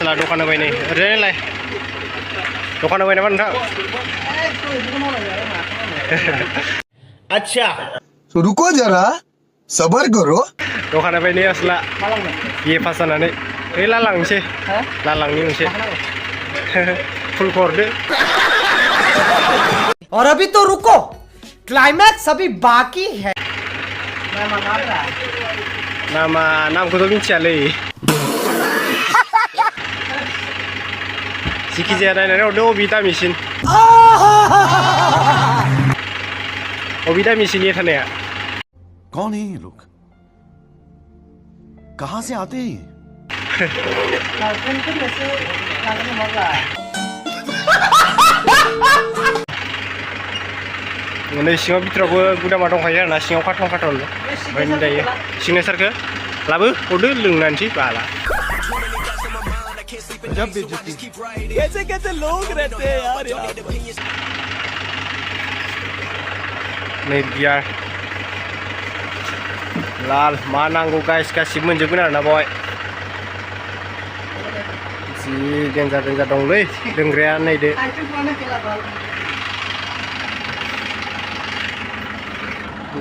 Setelah dukana bayi nih, ada nilai. Dukana bayi mana tak? अच्छा तो रुको जरा सबर करो दखाना बायनो असला ये पासानानै ओइ लालांनोसै लालांनि मोनसे फुल हरदो और अभी तो रुको क्लाइमैक्स अभी बाकी है नामखौथ' मिथियालै जिखिजाया नायनानै हरदो अबे दामिसिन अबे दामिसिन ये थानाया कौन है ये लोग कहां से आते हैं नै सिङाव बिथोरावबो गुदामा दंखायो आरोना सिङाव कार्टन ओमफ्राय दायो सिगनेसारखौ लाबो हरदो लोंनानैसै बाला कैसे कैसे लोग रहते हैं यार नै बियार लाल मा नांगौ गाइस गासिबो मोनजोबगोन आरोना बय जि देन्जार दंलै लोंग्राया नायदो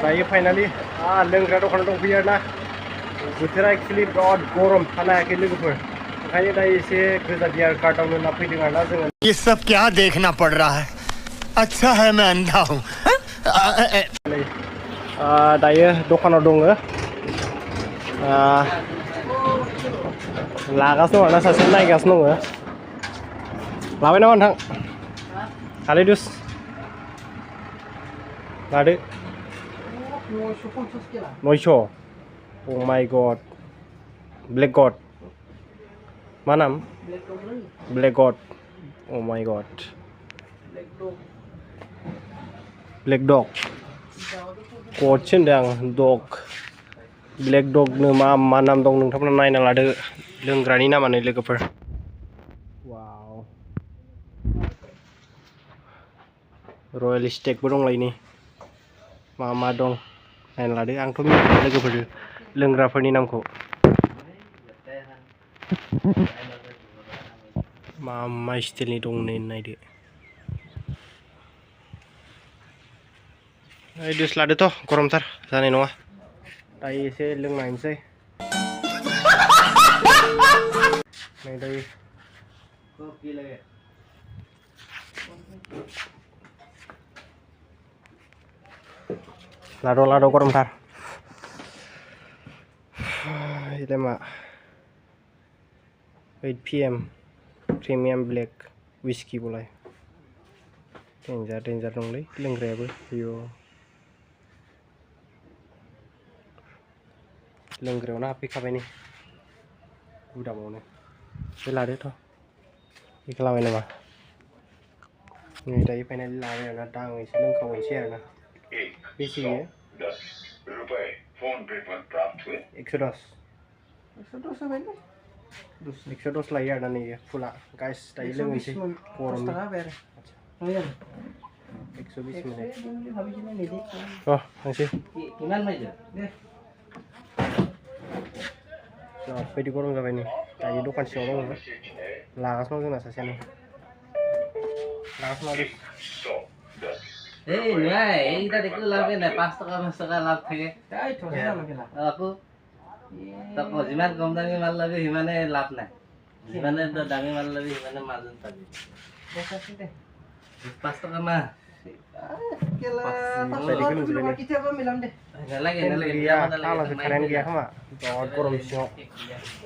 दायो फाइनालि लोंग्रा दखानाव दंफैयो आरोना बोथोरा एक्चुअलि बिराद गरम थानो हायाखै लोगोफोर ओंखायनो दायो एसे गोजा बियार कार्टन होना फैदों आरोना जोङो ये सब क्या देखना पड़ रहा है अच्छा है मैं अंधा हूँ दायो दखानाव दङ लागासिनो दं आरोना सासे नायगासिनो दङ लाबाय नामा नोंथां हालैदुस लादो 900 oh my god black god मा नाम black god oh my god black dog गदसो होनदों आं dog black dog नो मा नाम दं नोंथांमोना नायना लादो लोंग्रानि नामानो लोगोफोर वाव रयेल स्टेकबो दंलायनि मा दं नायना लादो आंथ' मिथिया लोगोफोर लोंग्राफोरनि नामखौ मा स्टाइलनि दं नै नायदो ओइ दुस लादोथ' गरमथार जानाय नङा दायो एसे लोंनायनोसै नै दायो लाद' गरमथार इलाय मा 8 PM प्रिमियाम ब्लेक विस्कि बलाय डेन्जार दंलै लोंग्रायाबो इयो लोंग्रायावनो हाबफैखाबाय नै गुदामावनो बे लादोथ' बेखौ लाबाय नामा नै दायो फाइनालि लाबाय आरोना दा आं एसे लोंखावनोसै आरोना बेसे ये 10 रुपए फोन पे पर प्राप्त हुए 110 लायो आरोना नै फुला गाइस दायो लोंनोसै गरमनि 120 मिनिट थांसै बायदि गरम जाबाय नै दायो दखान सिङाव दङ लागासिनो दं जोंना सासेयानो लागासिनो दं এইটা দেখো লাভে নাই 5 টাকা 10 টাকা লাভ থাকে আকৌ তক যিমান কম দামী মাল লাগে সিমানে লাভ নাই যিমানে দামী মাল লাগে সিমানে মাৰ্জিন পাবি 5 টাকা মা নালাগে गैया आंनासो कारेन्ट गैया खोमा बिराद गरम सिङाव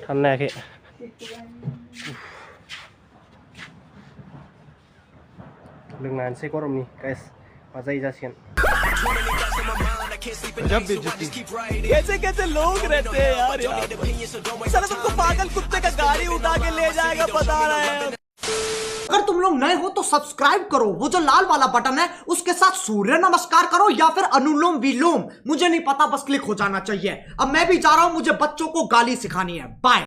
थानो हायाखै लोंनानैसै गरमनि गाइस मा जायो जासिगोन कैसे कैसे लोग रहते हैं यार साला तुमको पागल कुत्ते का गाड़ी उठा के ले जाएगा बता रहे हैं अगर तुम लोग नए हो तो सब्सक्राइब करो वो जो लाल वाला बटन है उसके साथ सूर्य नमस्कार करो या फिर अनुलोम विलोम मुझे नहीं पता बस क्लिक हो जाना चाहिए अब मैं भी जा रहा हूं मुझे बच्चों को गाली सिखानी है बाय